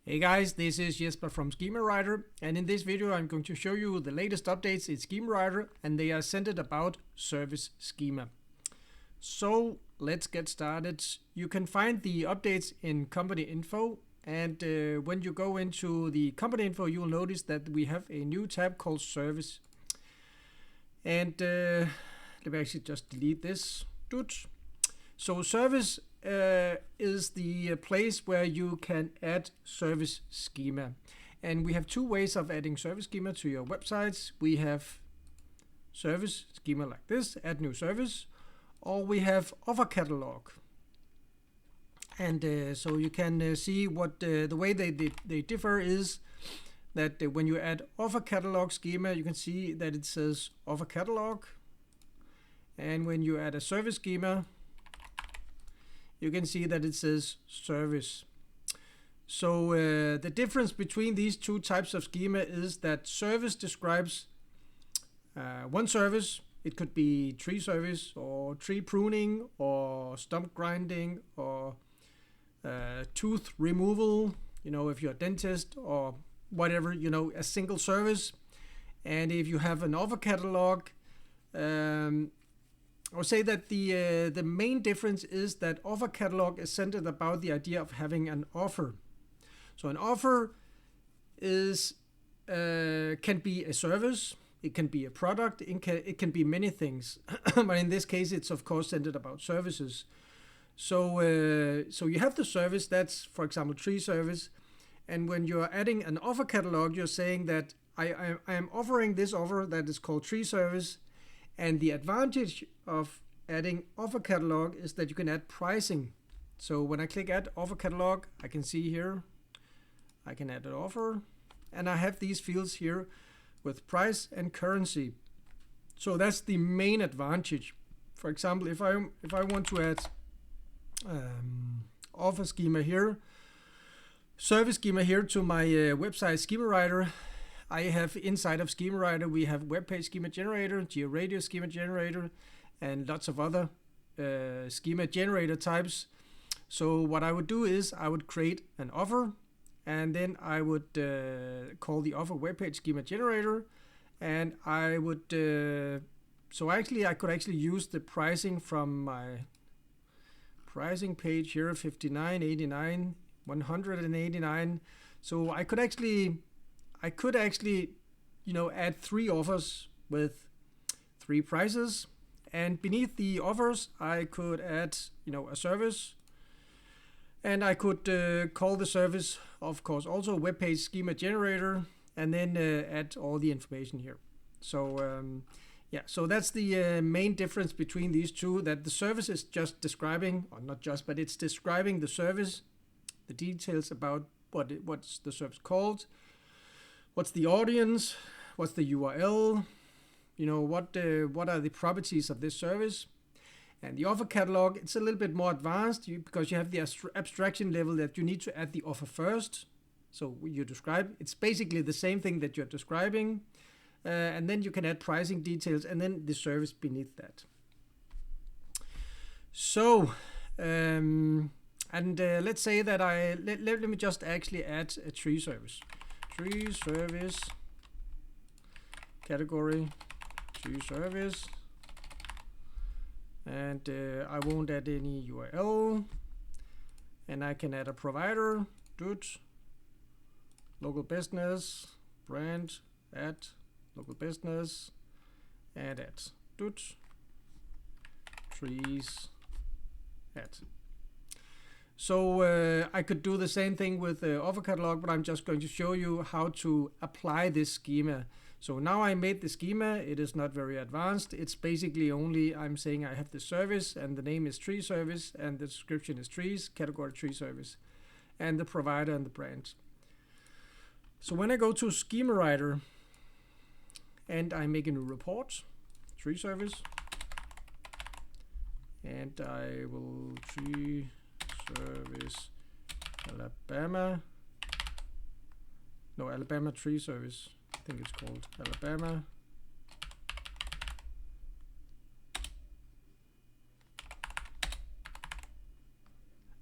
Hey guys, this is Jesper from SchemaWriter, and in this video I'm going to show you the latest updates in SchemaWriter, and they are centered about service schema. So let's get started. You can find the updates in company info, and when you go into the company info you will notice that we have a new tab called service. And let me actually just delete this. So service is the place where you can add service schema, and we have two ways of adding service schema to your websites. We have service schema like this, add new service, or we have offer catalog. And so you can see what the way they differ is that when you add offer catalog schema, you can see that it says offer catalog, and when you add a service schema, you can see that it says service. So the difference between these two types of schema is that service describes one service. It could be tree service or tree pruning or stump grinding or tooth removal, if you're a dentist or whatever, a single service. And if you have an offer catalog, I would say that the main difference is that offer catalog is centered about the idea of having an offer. So an offer is can be a service, it can be a product, it can be many things. But in this case, it's of course centered about services. So so you have the service, that's for example tree service, and when you're adding an offer catalog, you're saying that I am offering this offer that is called tree service. And the advantage of adding offer catalog is that you can add pricing. So when I click add offer catalog, I can see here, I can add an offer, and I have these fields here with price and currency. So that's the main advantage. For example, if I want to add offer schema here, service schema here to my website SchemaWriter, I have inside of SchemaWriter, we have web page schema generator, georadius schema generator, and lots of other schema generator types. So what I would do is I would create an offer, and then I would call the offer web page schema generator, and I would so actually I could actually use the pricing from my pricing page here, 59, 89, 189. So I could actually add three offers with three prices, and beneath the offers I could add a service, and I could call the service of course also web page schema generator, and then add all the information here. So yeah, so that's the main difference between these two, that the service is just describing, or not just, but it's describing the service, the details about what's the service called, what's the audience, what's the URL, what are the properties of this service. And the offer catalog, it's a little bit more advanced because you have the abstraction level that you need to add the offer first. So you describe, it's basically the same thing that you're describing, and then you can add pricing details and then the service beneath that. So let's say that let me just actually add a tree service. Tree service category, tree service, and I won't add any URL, and I can add a provider, local business, brand, add local business, and add trees, add. So I could do the same thing with the offer catalog, but I'm just going to show you how to apply this schema. So now I made the schema. It is not very advanced. It's basically only I'm saying I have the service, and the name is tree service, and the description is trees, category tree service, and the provider and the brand. So when I go to SchemaWriter and I make a new report, tree service, and I will tree service Alabama tree service, I think it's called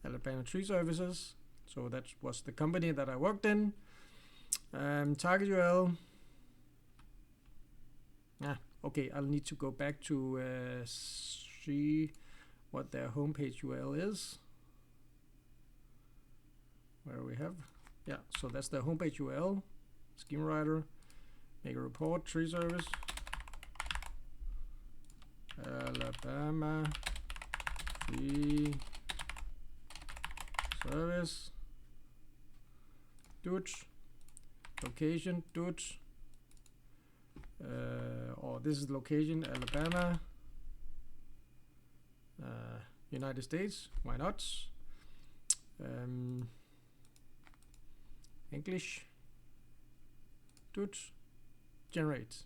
Alabama tree services. So that was the company that I worked in. Target URL. Okay, I'll need to go back to see what their homepage URL is. Where we have, so that's the homepage URL. Schema writer, make a report, tree service, Alabama tree service, Dutch, location, Dutch, or this is location, Alabama, United States, why not? English, Dutch, generate.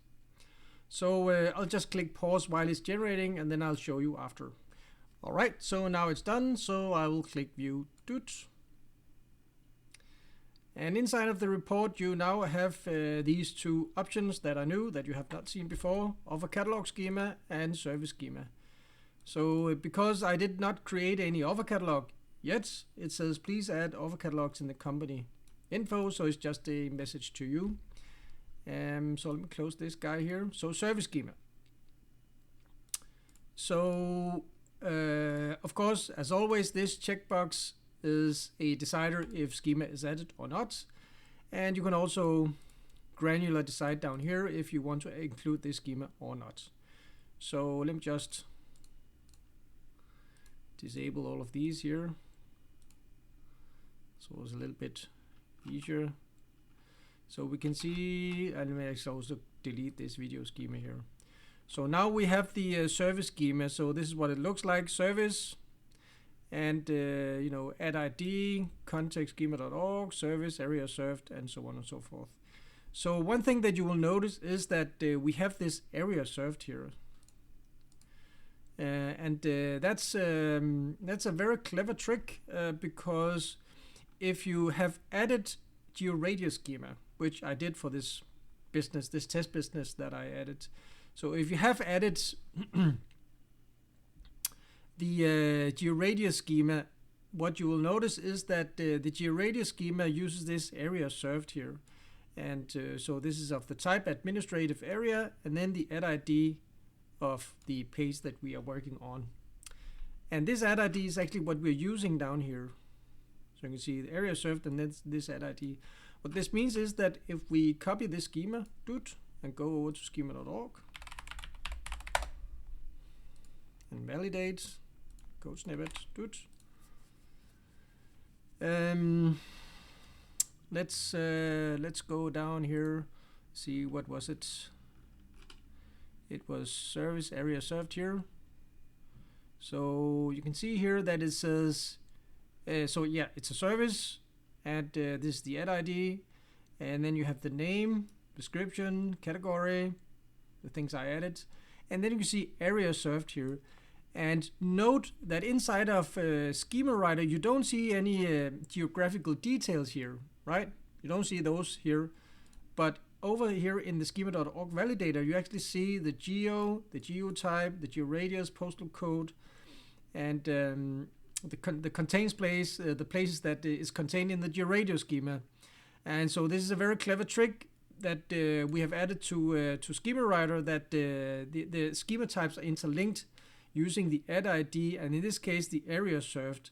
So I'll just click pause while it's generating, and then I'll show you after. Alright, so now it's done, so I will click view Dutch. And inside of the report you now have these two options that are new, that you have not seen before: offer catalog schema and service schema. So because I did not create any offer catalog yet, it says please add offer catalogs in the company info, so it's just a message to you. So let me close this guy here. So service schema. So of course, as always, this checkbox is a decider if schema is added or not, and you can also granular decide down here if you want to include this schema or not. So let me just disable all of these here, so it's a little bit easier. So we can see, and let me also delete this video schema here. So now we have the service schema. So this is what it looks like: service, and add ID, context schema.org, service, area served, and so on and so forth. So one thing that you will notice is that we have this area served here, and that's a very clever trick, because if you have added georadius schema, which I did for this business, this test business that I added. So if you have added the georadius schema, what you will notice is that the georadius schema uses this area served here. And so this is of the type administrative area, and then the add ID of the page that we are working on. And this add ID is actually what we're using down here. So you can see the area served and then this add ID. What this means is that if we copy this schema, and go over to schema.org and validate, code snippet, let's go down here, see what was it. It was service area served here. So you can see here that it says, so yeah, it's a service, and this is the add ID, and then you have the name, description, category, the things I added, and then you can see area served here. And note that inside of Schema Writer you don't see any geographical details here, right? You don't see those here, but over here in the schema.org validator you actually see the geo, the geotype, the georadius, postal code, and the contains place, the places that is contained in the georadius schema. And so this is a very clever trick that we have added to Schema Writer, that the schema types are interlinked using the add ID, and in this case the area served.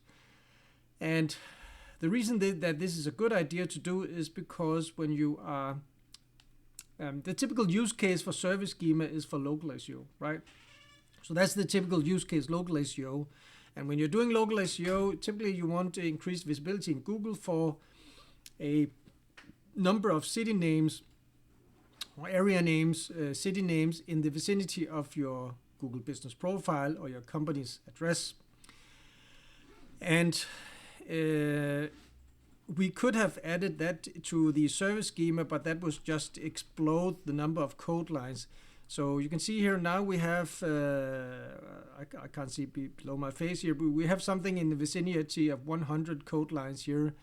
And the reason that this is a good idea to do is because when you are the typical use case for service schema is for local SEO, right? So that's the typical use case, local SEO. And when you're doing local SEO, typically you want to increase visibility in Google for a number of city names or area names, city names in the vicinity of your Google business profile or your company's address. And we could have added that to the service schema, but that was just explode the number of code lines. So you can see here now we have, I can't see below my face here, but we have something in the vicinity of 100 code lines here.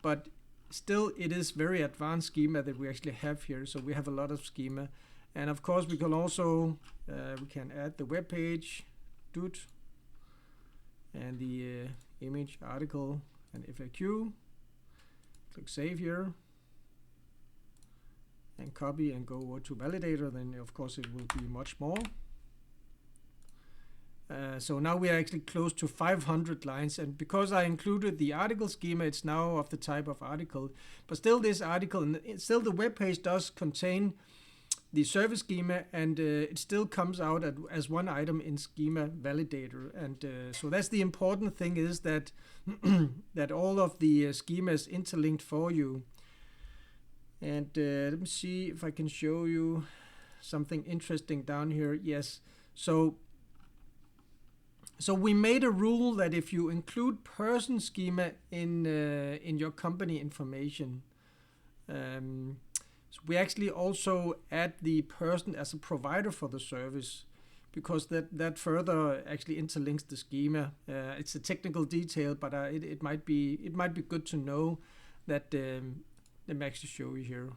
But still it is very advanced schema that we actually have here. So we have a lot of schema. And of course we can also, we can add the web page, and the image, article, and FAQ. click save here, and copy and go over to validator, then of course it will be much more. So now we are actually close to 500 lines, and because I included the article schema, it's now of the type of article. But still, this article, and still the web page does contain the service schema, and it still comes out as one item in schema validator. And so that's the important thing, is that that all of the schema is interlinked for you. And let me see if I can show you something interesting down here. Yes, so we made a rule that if you include person schema in your company information, so we actually also add the person as a provider for the service, because that further actually interlinks the schema. It's a technical detail, but it might be good to know that. Let me actually show you here.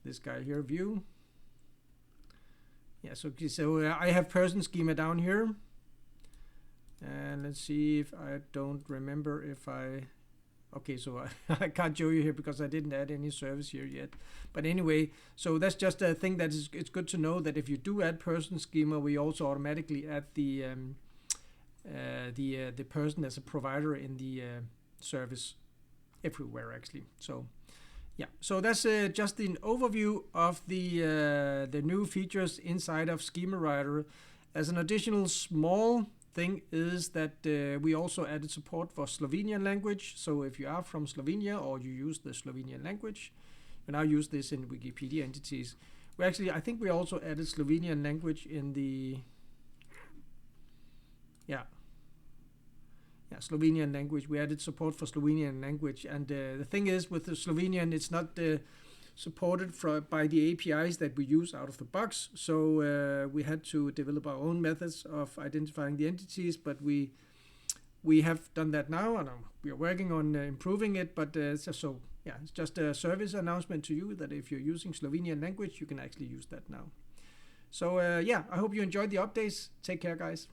This guy here, view. Yeah, so I have person schema down here, and let's see if I don't remember if I. Okay, so I can't show you here because I didn't add any service here yet. But anyway, so that's just a thing that it's good to know, that if you do add person schema, we also automatically add the person as a provider in the service everywhere actually. So yeah, so that's just an overview of the new features inside of schemawriter. As an additional small thing is that we also added support for Slovenian language. So if you are from Slovenia or you use the Slovenian language, you now use this in Wikipedia entities. We actually, I think we also added Slovenian language in the Slovenian language. We added support for Slovenian language, and the thing is with the Slovenian, it's not supported by the APIs that we use out of the box. So we had to develop our own methods of identifying the entities, but we have done that now, and we are working on improving it. But it's just a service announcement to you that if you're using Slovenian language, you can actually use that now. So I hope you enjoyed the updates. Take care, guys.